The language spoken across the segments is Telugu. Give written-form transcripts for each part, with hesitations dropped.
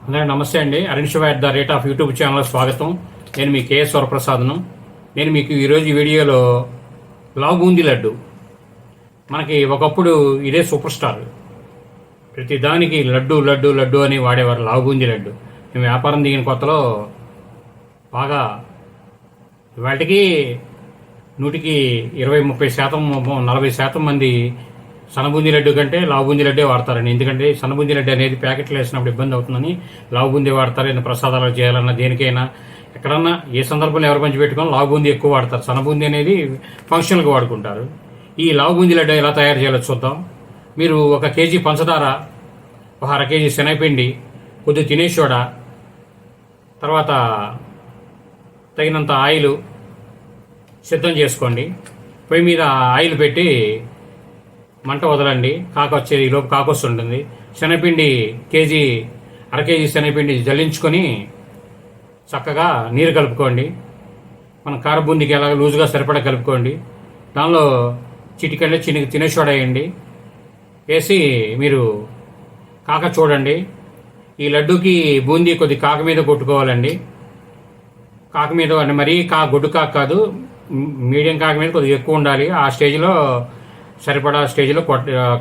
అందరికీ నమస్తే అండి. అరుణ్ శివ @ యూట్యూబ్ ఛానల్ స్వాగతం. నేను మీ కేఎస్ వరప్రసాద్ను. నేను మీకు ఈరోజు ఈ వీడియోలో లావు బూందీ లడ్డు, మనకి ఒకప్పుడు ఇదే సూపర్ స్టార్. ప్రతి దానికి లడ్డు లడ్డు లడ్డు అని వాడేవారు. లావు బూందీ లడ్డు మేము వ్యాపారం దిగిన కొత్తలో బాగా వాటికి 100కి 20-30%, 40% మంది సన్నబూందీ లడ్డు కంటే లావు బూందీ లడ్డే వాడతారండి. ఎందుకంటే సన్నబూందీ లడ్డు అనేది ప్యాకెట్లు వేసినప్పుడు ఇబ్బంది అవుతుందని లావు బూందీ వాడతారు. ఏదైనా ప్రసాదాలు చేయాలన్నా దేనికైనా ఎక్కడన్నా ఏ సందర్భంలో ఎవరు పంచి పెట్టుకొని లావు బూందీ ఎక్కువ వాడతారు. సన్నబూందీ అనేది ఫంక్షన్లకు వాడుకుంటారు. ఈ లావు బూందీ లడ్డు ఎలా తయారు చేయాలో చూద్దాం. మీరు 1 కేజీ పంచదార, 1 అర కేజీ శనగపిండి, కొద్ది తినే సోడా, తర్వాత తగినంత ఆయిల్ సిద్ధం చేసుకోండి. పొయ్యి మీద ఆయిల్ పెట్టి మంట వదలండి. కాకొచ్చేది లోపు కాకొస్తుంటుంది. శనగపిండి అర కేజీ శనగపిండి జల్లించుకొని చక్కగా నీరు కలుపుకోండి. మన కార బూందీకి ఎలాగ లూజుగా సరిపడా కలుపుకోండి. దానిలో చిటికెళ్ళి తినే సోడా వేయండి. వేసి మీరు కాక చూడండి. ఈ లడ్డూకి బూందీ కొద్ది కాక మీద కొట్టుకోవాలండి. కాక మీద అంటే మరీ గొడ్డు కాక కాదు, మీడియం కాక మీద కొద్దిగా ఎక్కువ ఉండాలి. ఆ స్టేజ్లో సరిపడా స్టేజ్లో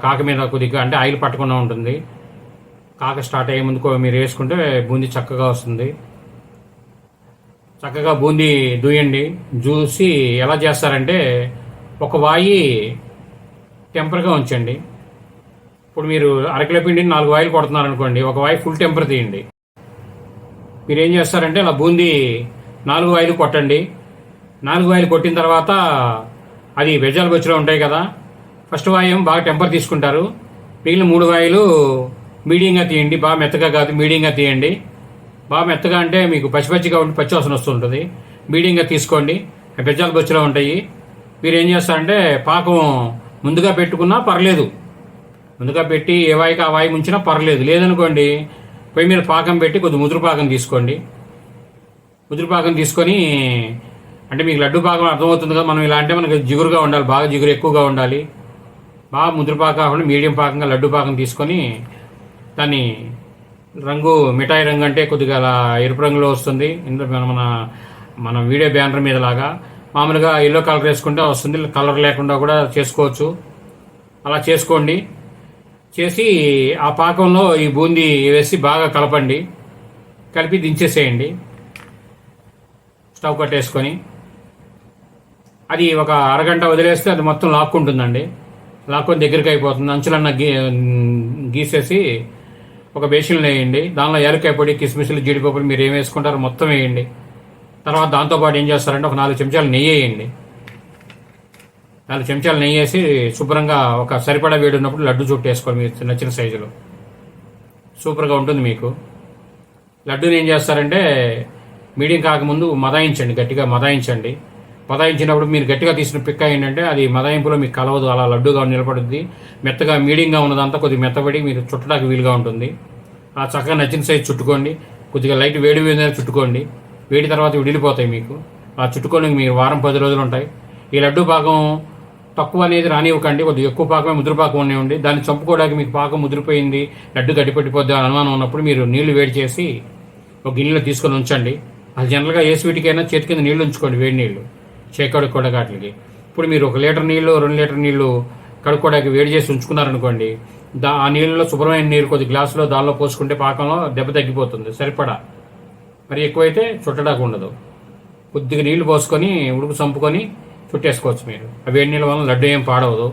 కాక మీద కొద్దిగా అంటే ఆయిల్ పట్టకుండా ఉంటుంది. కాక స్టార్ట్ అయ్యే ముందుకు మీరు వేసుకుంటే బూందీ చక్కగా వస్తుంది. చక్కగా బూందీ దూయండి. చూసి ఎలా చేస్తారంటే, ఒక వాయి టెంపర్గా ఉంచండి. ఇప్పుడు మీరు అరకిలో పిండిని 4 వాయిలు కొడుతున్నారనుకోండి, ఒక వాయి ఫుల్ టెంపర్ తీయండి. మీరు ఏం చేస్తారంటే అలా బూందీ 4 వాయిలు కొట్టండి. 4 వాయిలు కొట్టిన తర్వాత అది వెజాల బొచ్చులో ఉంటాయి కదా, ఫస్ట్ వాయి బాగా టెంపర్ తీసుకుంటారు. మిగిలిన 3 వాయిలు మీడియంగా తీయండి. బాగా మెత్తగా కాదు, మీడియంగా తీయండి. బాగా మెత్తగా అంటే మీకు పచ్చిగా ఉండి పచ్చి వాసన వస్తుంటుంది. మీడియంగా తీసుకోండి. బెజ్జాల బొచ్చులో ఉంటాయి. మీరు ఏం చేస్తారంటే పాకం ముందుగా పెట్టుకున్నా పర్లేదు, ముందుగా పెట్టి ఏ వాయికి ఆ వాయి ముంచినా పర్లేదు. లేదనుకోండి పొయ్యి మీద పాకం పెట్టి కొద్ది ముదురు పాకం తీసుకోండి. ముదురు పాకం తీసుకొని, అంటే మీకు లడ్డు పాకం అర్థమవుతుంది కదా. మనం ఇలా అంటే మనకు జిగురుగా ఉండాలి, బాగా జిగురు ఎక్కువగా ఉండాలి. బాగా ముద్ర పాకం కాకుండా మీడియం పాకంగా లడ్డు పాకం తీసుకొని దాన్ని రంగు మిఠాయి రంగు అంటే కొద్దిగా అలా ఎరుపు రంగులో వస్తుంది. ఇందులో మన వీడియో బ్యానర్ మీద లాగా మామూలుగా ఎల్లో కలర్ వేసుకుంటే వస్తుంది. కలర్ లేకుండా కూడా చేసుకోవచ్చు. అలా చేసుకోండి. చేసి ఆ పాకంలో ఈ బూందీ వేసి బాగా కలపండి. కలిపి దించేసేయండి. స్టవ్ కట్టేసుకొని అది ఒక అరగంట వదిలేస్తే అది మొత్తం లాక్కుంటుందండి. లాక్కొని దగ్గరికి అయిపోతుంది. అంచులన్న గీసేసి ఒక బేసిన్లో వేయండి. దానిలో యాలక్కాయ పొడి, కిస్మిస్లు, జీడిపప్పులు మీరు ఏం వేసుకుంటారో మొత్తం వేయండి. తర్వాత దాంతోపాటు ఏం చేస్తారంటే ఒక 4 చెంచాలు నెయ్యి వేయండి. 4 చెంచాలు నెయ్యి వేసి శుభ్రంగా ఒక సరిపడా వేడి ఉన్నప్పుడు లడ్డు చుట్టేసుకోండి. మీరు నచ్చిన సైజులో సూపర్గా ఉంటుంది. మీకు లడ్డూని ఏం చేస్తారంటే మీడియం కాకముందు మదాయించండి, గట్టిగా మదాయించండి. మదాయించినప్పుడు మీరు గట్టిగా తీసిన పిక్క ఏంటంటే అది మదాయింపులో మీకు కలవదు, అలా లడ్డుగా నిలబడుద్ది. మెత్తగా మీడియంగా ఉన్నదంతా కొద్దిగా మెత్తబడి మీరు చుట్టడానికి వీలుగా ఉంటుంది. ఆ చక్కగా నచ్చిన సైజు చుట్టుకోండి. కొద్దిగా లైట్ వేడి మీద చుట్టుకోండి. వేడి తర్వాత విడిలిపోతాయి మీకు. ఆ చుట్టుకోవడానికి మీరు వారం 10 రోజులు ఉంటాయి. ఈ లడ్డు పాకం తక్కువ అనేది రానివ్వకండి. కొద్దిగా ఎక్కువ పాకమే ముద్ర పాకం ఉండేవండి. దాన్ని చంపుకోవడానికి మీకు పాకం ముదిరిపోయింది, లడ్డు గట్టిపట్టిపోద్ది అని అనుమానం ఉన్నప్పుడు మీరు నీళ్లు వేడి చేసి ఒక గిన్నెలో తీసుకొని ఉంచండి. అది జనరల్గా ఏ స్వీట్కైనా చేతి కింద నీళ్లు ఉంచుకోండి, వేడి నీళ్లు కడుక్కోవడానికి వాటికి. ఇప్పుడు మీరు 1 లీటర్ నీళ్లు 2 లీటర్ నీళ్లు కడుక్కోవడానికి వేడి చేసి ఉంచుకున్నారనుకోండి, ఆ నీళ్ళలో శుభ్రమైన నీరు కొద్ది గ్లాసులో దానిలో పోసుకుంటే పాకంలో దెబ్బ తగ్గిపోతుంది. సరిపడా మరి ఎక్కువైతే చుట్టడానికి ఉండదు. కొద్దిగా నీళ్లు పోసుకొని ఉడుకు చంపుకొని చుట్టేసుకోవచ్చు మీరు. ఆ వేడి నీళ్ళ వల్ల లడ్డు ఏం పాడవదు.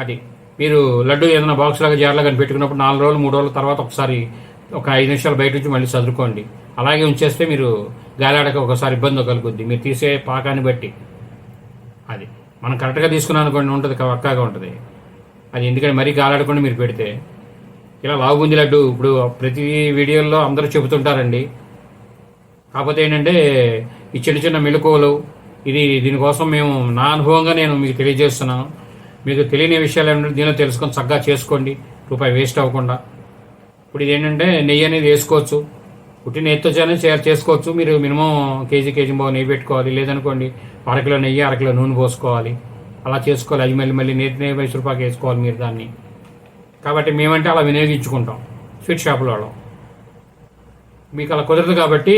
అది మీరు లడ్డు ఏదైనా బాక్స్ లాగా జార్లాగా పెట్టుకున్నప్పుడు 4 రోజులు 3 రోజుల తర్వాత ఒకసారి ఒక 5 నిమిషాలు బయట నుంచి మళ్ళీ చదువుకోండి. అలాగే ఉంచేస్తే మీరు గాలాడక ఒకసారి ఇబ్బంది కలుగుద్ది మీరు తీసే పాకాన్ని బట్టి. అది మనం కరెక్ట్గా తీసుకున్నాను అనుకోండి ఉంటుంది, పక్కాగా ఉంటుంది. అది ఎందుకంటే మరీ గాలాడకుండా మీరు పెడితే ఇలా లావు బూందీ లడ్డు ఇప్పుడు ప్రతి వీడియోలో అందరూ చెబుతుంటారండి. కాకపోతే ఏంటంటే ఈ చిన్న చిన్న మెలకువలు, దీనికోసం మేము నా అనుభవంగా నేను మీకు తెలియజేస్తున్నాను. మీకు తెలియని విషయాలు ఏమంటే దీనిలో తెలుసుకొని చక్కగా చేసుకోండి, రూపాయి వేస్ట్ అవ్వకుండా. ఇప్పుడు ఇది ఏంటంటే నెయ్యి అనేది వేసుకోవచ్చు, పుట్టి నెయ్యితో చేసుకోవచ్చు. మీరు మినిమం కేజీ బాగా నెయ్యి పెట్టుకోవాలి. లేదనుకోండి 1/2 కిలో నెయ్యి 1/2 కిలో నూనె పోసుకోవాలి. అలా చేసుకోవాలి. అది మళ్ళీ నెయ్యి మైసూరుపాకు వేసుకోవాలి మీరు దాన్ని. కాబట్టి మేమంటే అలా వినియోగించుకుంటాం స్వీట్ షాపుల వాళ్ళం. మీకు అలా కుదరదు కాబట్టి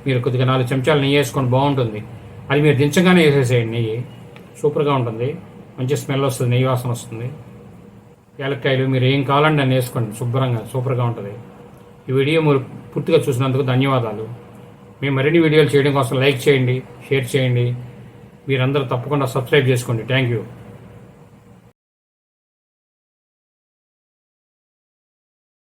మీరు కొద్దిగా 4 చెంచాలు నెయ్యి వేసుకొని బాగుంటుంది. అది మీరు దించగానే వేసేసేయండి. నెయ్యి సూపర్గా ఉంటుంది, మంచి స్మెల్ వస్తుంది, నెయ్యి వాసన వస్తుంది. యాలక్కాయలు మీరు ఏం కావాలండి అని వేసుకోండి, శుభ్రంగా సూపర్గా ఉంటుంది. ఈ వీడియో మీరు పూర్తిగా చూసినందుకు ధన్యవాదాలు. మేము మరిన్ని వీడియోలు చేయడం కోసం లైక్ చేయండి, షేర్ చేయండి. మీరందరూ తప్పకుండా సబ్స్క్రైబ్ చేసుకోండి. Thank you.